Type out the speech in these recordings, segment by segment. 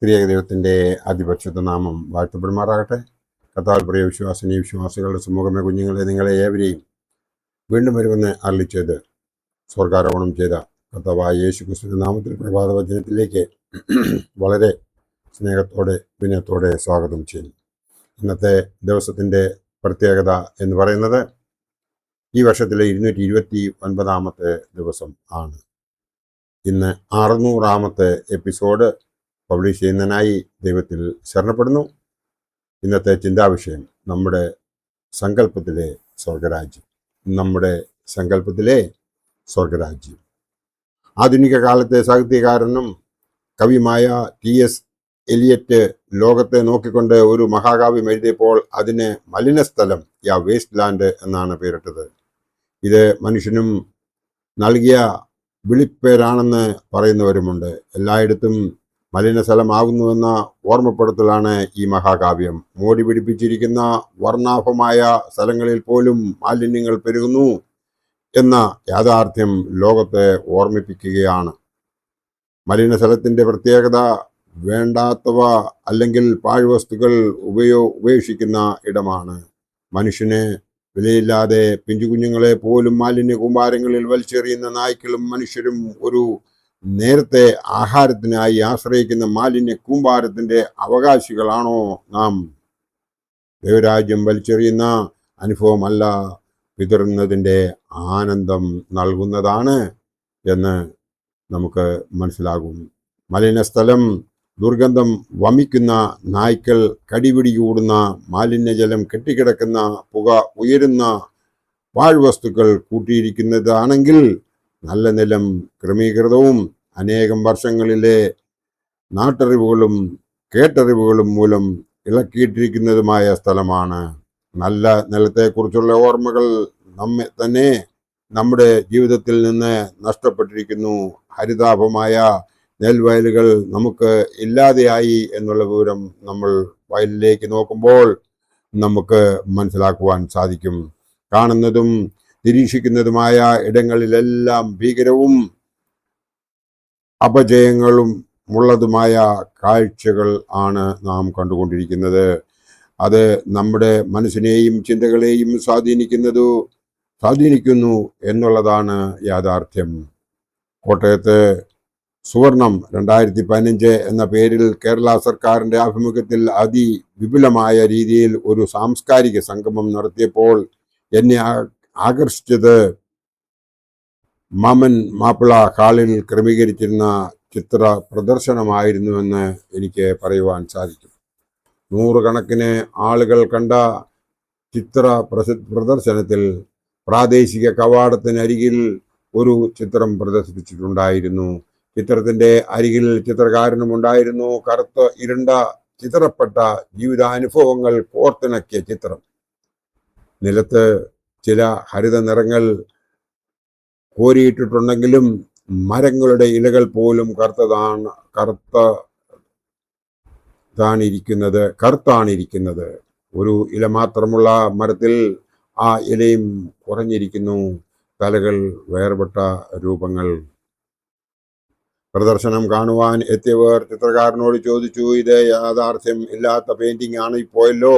ത്രിയേക ദൈവത്തിൻ്റെ അതിപരിശുദ്ധ നാമം വാഴ്ത്തപ്പെടുമാറാകട്ടെ. കർത്താവിൽ പ്രിയ വിശ്വാസികളുടെ സമൂഹമേ, കുഞ്ഞുങ്ങളെ, നിങ്ങളെ ഏവരെയും വീണ്ടും വരുമെന്ന് അരുളിച്ചത് സ്വർഗാരോഹണം ചെയ്ത കർത്താവായ യേശു ക്രിസ്തുവിന്റെ നാമത്തിൽ പ്രഭാത വചനത്തിലേക്ക് വളരെ സ്നേഹത്തോടെ വിനയത്തോടെ സ്വാഗതം ചെയ്യുന്നു. ഇന്നത്തെ ദിവസത്തിൻ്റെ പ്രത്യേകത എന്ന് പറയുന്നത് ഈ വർഷത്തിലെ 229 ദിവസം ആണ്. ഇന്ന് 600 എപ്പിസോഡ് പബ്ലിഷ് ചെയ്യുന്നതിനായി ദൈവത്തിൽ ശരണപ്പെടുന്നു. ഇന്നത്തെ ചിന്താവിഷയം നമ്മുടെ സങ്കല്പത്തിലെ സ്വർഗരാജ്യം. നമ്മുടെ സങ്കല്പത്തിലെ സ്വർഗരാജ്യം. ആധുനിക കാലത്തെ സാഹിത്യകാരനും കവിയുമായ T.S. എലിയറ്റ് ലോകത്തെ നോക്കിക്കൊണ്ട് ഒരു മഹാകാവ്യം എഴുതിയപ്പോൾ അതിന് മലിനസ്ഥലം യാ വേസ്റ്റ് ലാൻഡ് എന്നാണ് പേരിട്ടത്. ഇത് മനുഷ്യനും നൽകിയ വിളിപ്പേരാണെന്ന് പറയുന്നവരുമുണ്ട്. എല്ലായിടത്തും മലിനസ്ഥലമാകുന്നുവെന്ന ഓർമ്മപ്പെടുത്തലാണ് ഈ മഹാകാവ്യം. മോടി പിടിപ്പിച്ചിരിക്കുന്ന വർണ്ണാഭമായ സ്ഥലങ്ങളിൽ പോലും മാലിന്യങ്ങൾ പെരുകുന്നു എന്ന യാഥാർത്ഥ്യം ലോകത്തെ ഓർമ്മിപ്പിക്കുകയാണ്. മലിനസ്ഥലത്തിൻ്റെ പ്രത്യേകത വേണ്ടാത്തവ അല്ലെങ്കിൽ പാഴ്വസ്തുക്കൾ ഉപേക്ഷിക്കുന്ന ഇടമാണ്. മനുഷ്യന് വിലയില്ലാതെ പിഞ്ചുകുഞ്ഞുങ്ങളെ പോലും മാലിന്യ കൂമ്പാരങ്ങളിൽ വലിച്ചെറിയുന്ന നായ്ക്കളും മനുഷ്യരും ഒരു നേരത്തെ ആഹാരത്തിനായി ആശ്രയിക്കുന്ന മാലിന്യ കൂമ്പാരത്തിന്റെ അവകാശികളാണോ നാം? ദൈവരാജ്യം വലിച്ചെറിയുന്ന അനുഭവമല്ല, വിതറുന്നതിൻ്റെ ആനന്ദം നൽകുന്നതാണ് എന്ന് നമുക്ക് മനസ്സിലാകും. മലിനസ്ഥലം, ദുർഗന്ധം വമിക്കുന്ന നായ്ക്കൾ, കടിപിടികൂടുന്ന മാലിന്യജലം, കെട്ടിക്കിടക്കുന്ന പുക, ഉയരുന്ന പാഴ്വസ്തുക്കൾ കൂട്ടിയിരിക്കുന്നതാണെങ്കിൽ നല്ല നിലം ക്രമീകൃതവും അനേകം വർഷങ്ങളിലെ നാട്ടറിവുകളും കേട്ടറിവുകളും മൂലം ഇളക്കിയിട്ടിരിക്കുന്നതുമായ സ്ഥലമാണ്. നല്ല നിലത്തെക്കുറിച്ചുള്ള ഓർമ്മകൾ നമ്മെ തന്നെ നമ്മുടെ ജീവിതത്തിൽ നിന്ന് നഷ്ടപ്പെട്ടിരിക്കുന്നു. ഹരിതാഭമായ നെൽവയലുകൾ നമുക്ക് ഇല്ലാതെയായി എന്നുള്ള വിവരം നമ്മൾ വയലിലേക്ക് നോക്കുമ്പോൾ നമുക്ക് മനസ്സിലാക്കുവാൻ സാധിക്കും. കാണുന്നതും നിരീക്ഷിക്കുന്നതുമായ ഇടങ്ങളിലെല്ലാം ഭീകരവും അപജയങ്ങളും ഉള്ളതുമായ കാഴ്ചകൾ ആണ് നാം കണ്ടുകൊണ്ടിരിക്കുന്നത്. അത് നമ്മുടെ മനസ്സിനെയും ചിന്തകളെയും സ്വാധീനിക്കുന്നു എന്നുള്ളതാണ് യാഥാർത്ഥ്യം. കോട്ടയത്ത് സുവർണം 2015 എന്ന പേരിൽ കേരള സർക്കാരിന്റെ ആഭിമുഖ്യത്തിൽ അതിവിപുലമായ രീതിയിൽ ഒരു സാംസ്കാരിക സംഗമം നടത്തിയപ്പോൾ എന്നെ ആകർഷിച്ചത് മാമൻ മാപ്പിള ഹാളിൽ ക്രമീകരിച്ചിരുന്ന ചിത്ര പ്രദർശനമായിരുന്നുവെന്ന് എനിക്ക് പറയുവാൻ സാധിക്കും. 100 കണക്കിന് ആളുകൾ കണ്ട ചിത്ര പ്രദർശനത്തിൽ പ്രാദേശിക കവാടത്തിനരികിൽ ഒരു ചിത്രം പ്രദർശിപ്പിച്ചിട്ടുണ്ടായിരുന്നു. ചിത്രത്തിന്റെ അരികിൽ ചിത്രകാരനും ഉണ്ടായിരുന്നു. കറുത്ത ഇരുണ്ട ചിത്രപ്പെട്ട ജീവിതാനുഭവങ്ങൾ കോർത്തിണക്കിയ ചിത്രം. നിലത്ത് ചില ഹരിത നിറങ്ങൾ കോരിയിട്ടിട്ടുണ്ടെങ്കിലും മരങ്ങളുടെ ഇലകൾ പോലും കറുത്താണിരിക്കുന്നത്. ഒരു ഇല മാത്രമുള്ള മരത്തിൽ ആ ഇലയും കുറഞ്ഞിരിക്കുന്നു. തലകൾ വേർപെട്ട രൂപങ്ങൾ. പ്രദർശനം കാണുവാൻ എത്തിയവർ ചിത്രകാരനോട് ചോദിച്ചു, ഇത് യാഥാർത്ഥ്യം ഇല്ലാത്ത പെയിന്റിംഗ് ആണ് പോയല്ലോ,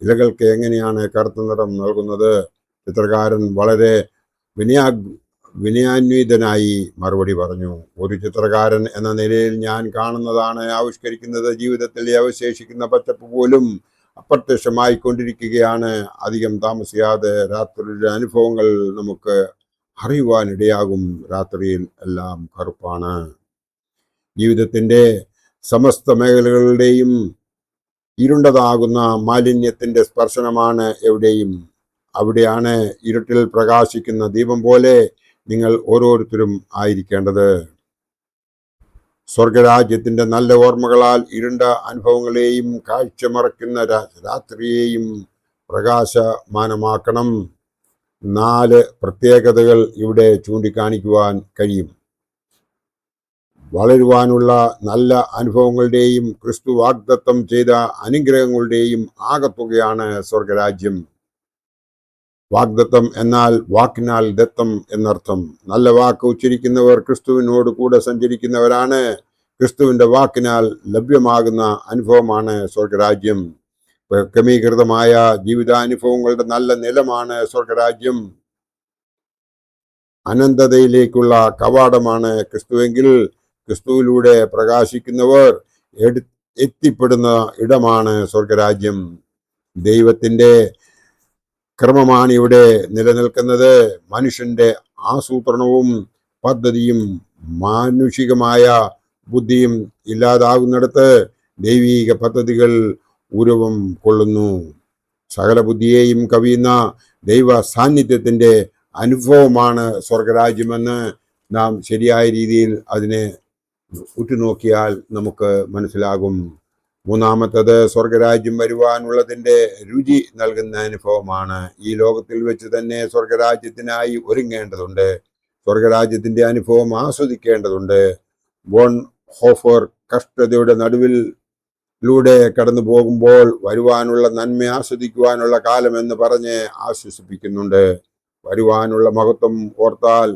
ഇലകൾക്ക് എങ്ങനെയാണ് കറുത്ത നിറം നൽകുന്നത്? ചിത്രകാരൻ വളരെ വിനയാന്വിതനായി മറുപടി പറഞ്ഞു, ഒരു ചിത്രകാരൻ എന്ന നിലയിൽ ഞാൻ കാണുന്നതാണ് ആവിഷ്കരിക്കുന്നത്. ജീവിതത്തിൽ അവശേഷിക്കുന്ന പച്ചപ്പ് പോലും അപ്രത്യക്ഷമായി കൊണ്ടിരിക്കുകയാണ്. അധികം താമസിയാതെ രാത്രിയുടെ അനുഭവങ്ങൾ നമുക്ക് അറിയുവാനിടയാകും. രാത്രിയിൽ എല്ലാം കറുപ്പാണ്. ജീവിതത്തിന്റെ സമസ്ത മേഖലകളുടെയും ഇരുണ്ടതാകുന്ന മാലിന്യത്തിന്റെ സ്പർശനമാണ് എവിടെയും. അവിടെയാണ് ഇരുട്ടിൽ പ്രകാശിക്കുന്ന ദീപം പോലെ നിങ്ങൾ ഓരോരുത്തരും ആയിരിക്കേണ്ടത്. സ്വർഗരാജ്യത്തിന്റെ നല്ല ഓർമ്മകളാൽ ഇരുണ്ട അനുഭവങ്ങളെയും കാഴ്ചമറക്കുന്ന രാത്രിയെയും പ്രകാശമാനമാക്കണം. 4 പ്രത്യേകതകൾ ഇവിടെ ചൂണ്ടിക്കാണിക്കുവാൻ കഴിയും. വളരുവാനുള്ള നല്ല അനുഭവങ്ങളുടെയും ക്രിസ്തു വാഗ്ദത്തം ചെയ്ത അനുഗ്രഹങ്ങളുടെയും ആകത്തുകയാണ് സ്വർഗരാജ്യം. വാഗ്ദത്തം എന്നാൽ വാക്കിനാൽ ദത്തം എന്നർത്ഥം. നല്ല വാക്ക് ഉച്ചരിക്കുന്നവർ ക്രിസ്തുവിനോട് കൂടെ സഞ്ചരിക്കുന്നവരാണ്. ക്രിസ്തുവിന്റെ വാക്കിനാൽ ലഭ്യമാകുന്ന അനുഭവമാണ് സ്വർഗരാജ്യം. ക്രമീകൃതമായ ജീവിതാനുഭവങ്ങളുടെ നല്ല നിലമാണ് സ്വർഗരാജ്യം. അനന്തതയിലേക്കുള്ള കവാടമാണ് ക്രിസ്തുവെങ്കിൽ ക്രിസ്തുവിലൂടെ പ്രകാശിക്കുന്നവർ എത്തിപ്പെടുന്ന ഇടമാണ് സ്വർഗരാജ്യം. ദൈവത്തിന്റെ ക്രമമാണ് ഇവിടെ നിലനിൽക്കുന്നത്. മനുഷ്യന്റെ ആസൂത്രണവും പദ്ധതിയും മാനുഷികമായ ബുദ്ധിയും ഇല്ലാതാകുന്നിടത്ത് ദൈവീക പദ്ധതികൾ ഉരുവം കൊള്ളുന്നു. സകല ബുദ്ധിയെയും കവിയുന്ന ദൈവ സാന്നിധ്യത്തിന്റെ അനുഭവമാണ് സ്വർഗരാജ്യമെന്ന് നാം ശരിയായ രീതിയിൽ അതിനെ ഉറ്റുനോക്കിയാൽ നമുക്ക് മനസ്സിലാകും. മൂന്നാമത്തത് സ്വർഗരാജ്യം വരുവാനുള്ളതിന്റെ രുചി നൽകുന്ന അനുഭവമാണ്. ഈ ലോകത്തിൽ വെച്ച് തന്നെ സ്വർഗരാജ്യത്തിനായി ഒരുങ്ങേണ്ടതുണ്ട്. സ്വർഗരാജ്യത്തിന്റെ അനുഭവം ആസ്വദിക്കേണ്ടതുണ്ട്. ബോൺ ഹോഫർ കഷ്ടതയുടെ നടുവിലൂടെ കടന്നു പോകുമ്പോൾ വരുവാനുള്ള നന്മ ആസ്വദിക്കുവാനുള്ള കാലം എന്ന് പറഞ്ഞ് ആശ്വസിപ്പിക്കുന്നുണ്ട്. വരുവാനുള്ള മഹത്വം ഓർത്താൽ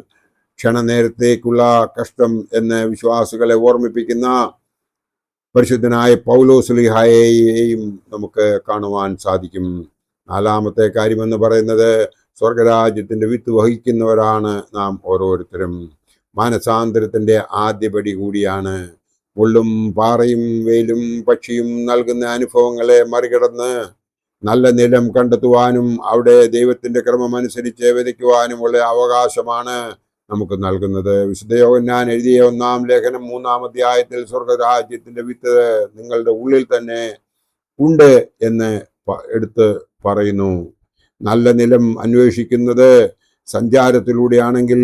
ക്ഷണനേരത്തേക്കുള്ള കഷ്ടം എന്ന് വിശ്വാസികളെ ഓർമ്മിപ്പിക്കുന്ന പരിശുദ്ധനായ പൗലോസ്ലീഹായെയും നമുക്ക് കാണുവാൻ സാധിക്കും. നാലാമത്തെ കാര്യമെന്ന് പറയുന്നത് സ്വർഗരാജ്യത്തിന്റെ വിത്ത് വഹിക്കുന്നവരാണ് നാം ഓരോരുത്തരും. മാനസാന്തരത്തിന്റെ ആദ്യപടി കൂടിയാണ്. മുള്ളും പാറയും വെയിലും പക്ഷിയും നൽകുന്ന അനുഭവങ്ങളെ മറികടന്ന് നല്ല നിലം കണ്ടെത്തുവാനും അവിടെ ദൈവത്തിന്റെ ക്രമമനുസരിച്ച് വിതയ്ക്കുവാനുമുള്ള അവകാശമാണ് നമുക്ക് നൽകുന്നത്. വിശുദ്ധ യോഹന്നാൻ എഴുതിയ 1-ാം ലേഖനം 3-ാം അധ്യായത്തിൽ സ്വർഗരാജ്യത്തിന്റെ വിത്ത് നിങ്ങളുടെ ഉള്ളിൽ തന്നെ ഉണ്ട് എന്ന് എടുത്ത് പറയുന്നു. നല്ല നിലം അന്വേഷിക്കുന്നത് സഞ്ചാരത്തിലൂടെയാണെങ്കിൽ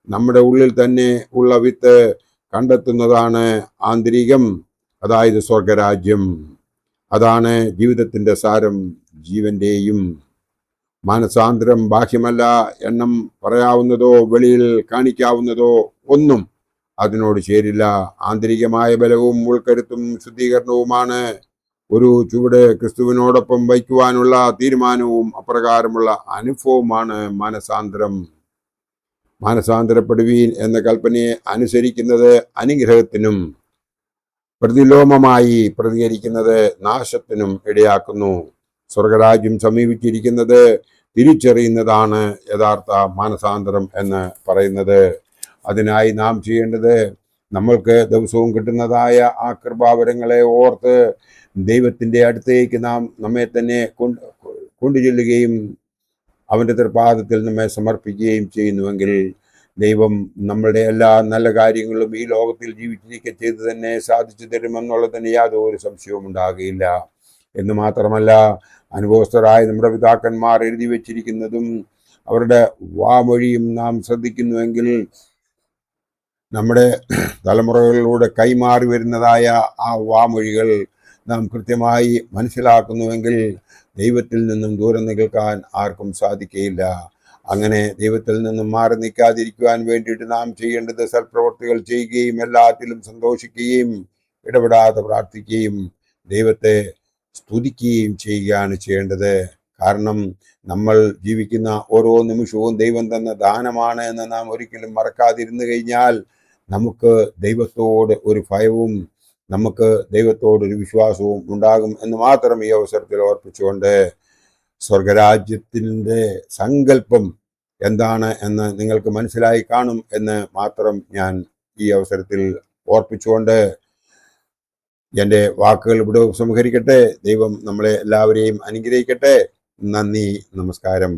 നമ്മുടെ ഉള്ളിൽ തന്നെ ഉള്ള വിത്ത് കണ്ടെത്തുന്നതാണ് ആന്തരികം, അതായത് സ്വർഗരാജ്യം. അതാണ് ജീവിതത്തിന്റെ സാരം, ജീവന്റെയും. മാനസാന്തരം ബാഹ്യമല്ല. എണ്ണം പറയാവുന്നതോ വെളിയിൽ കാണിക്കാവുന്നതോ ഒന്നും അതിനോട് ചേരില്ല. ആന്തരികമായ ബലവും ഉൾക്കരുത്തും ശുദ്ധീകരണവുമാണ് ഒരു ചുവട് ക്രിസ്തുവിനോടൊപ്പം വയ്ക്കുവാനുള്ള തീരുമാനവും അപ്രകാരമുള്ള അനുഭവമാണ് മാനസാന്തരം. മാനസാന്തരപ്പെടുവീൻ എന്ന കൽപ്പനയെ അനുസരിക്കുന്നത് അനുഗ്രഹത്തിനും പ്രതിലോമമായി പ്രതികരിക്കുന്നത് നാശത്തിനും ഇടയാക്കുന്നു. സ്വർഗരാജ്യം സമീപിച്ചിരിക്കുന്നത് തിരിച്ചറിയുന്നതാണ് യഥാർത്ഥ മാനസാന്തരം എന്ന് പറയുന്നത്. അതിനായി നാം ചെയ്യേണ്ടത് നമ്മൾക്ക് ദിവസവും കിട്ടുന്നതായ ആ കൃപാവരങ്ങളെ ഓർത്ത് ദൈവത്തിന്റെ അടുത്തേക്ക് നാം നമ്മെ തന്നെ കൊണ്ടുചെല്ലുകയും അവന്റെ തൃപാദത്തിൽ നമ്മെ സമർപ്പിക്കുകയും ചെയ്യുന്നുവെങ്കിൽ ദൈവം നമ്മളുടെ എല്ലാ നല്ല കാര്യങ്ങളും ഈ ലോകത്തിൽ ജീവിച്ചിരിക്കെ ചെയ്ത് തന്നെ സാധിച്ചു തരുമെന്നുള്ളതിന് യാതൊരു സംശയവും ഉണ്ടാകുകയില്ല. എന്ന് മാത്രമല്ല, അനുഭവസ്ഥരായ നമ്മുടെ പിതാക്കന്മാർ എഴുതി വച്ചിരിക്കുന്നതും അവരുടെ വാമൊഴിയും നാം ശ്രദ്ധിക്കുന്നുവെങ്കിൽ നമ്മുടെ തലമുറകളിലൂടെ കൈമാറി വരുന്നതായ ആ വാമൊഴികൾ നാം കൃത്യമായി മനസ്സിലാക്കുന്നുവെങ്കിൽ ദൈവത്തിൽ നിന്നും ദൂരം നിൽക്കാൻ ആർക്കും സാധിക്കുകയില്ല. അങ്ങനെ ദൈവത്തിൽ നിന്നും മാറി നിൽക്കാതിരിക്കുവാൻ വേണ്ടിയിട്ട് നാം ചെയ്യേണ്ടത് സൽപ്രവർത്തികൾ ചെയ്യുകയും എല്ലാത്തിലും സന്തോഷിക്കുകയും ഇടപെടാതെ പ്രാർത്ഥിക്കുകയും ദൈവത്തെ സ്തുതിക്കുകയും ചെയ്യുകയാണ് ചെയ്യേണ്ടത്. കാരണം നമ്മൾ ജീവിക്കുന്ന ഓരോ നിമിഷവും ദൈവം തന്ന ദാനമാണ് എന്ന് നാം ഒരിക്കലും മറക്കാതിരുന്നു കഴിഞ്ഞാൽ നമുക്ക് ദൈവത്തോട് ഒരു ഭയവും നമുക്ക് ദൈവത്തോടൊരു വിശ്വാസവും ഉണ്ടാകും എന്ന് മാത്രം ഈ അവസരത്തിൽ ഓർപ്പിച്ചുകൊണ്ട് സ്വർഗരാജ്യത്തിൻ്റെ സങ്കല്പം എന്താണ് എന്ന് നിങ്ങൾക്ക് മനസ്സിലായി കാണും എന്ന് മാത്രം ഞാൻ ഈ അവസരത്തിൽ ഓർപ്പിച്ചുകൊണ്ട് എൻ്റെ വാക്കുകൾ ഇവിടെ സംഹരിക്കട്ടെ. ദൈവം നമ്മളെ എല്ലാവരെയും അനുഗ്രഹിക്കട്ടെ. നന്ദി, നമസ്കാരം.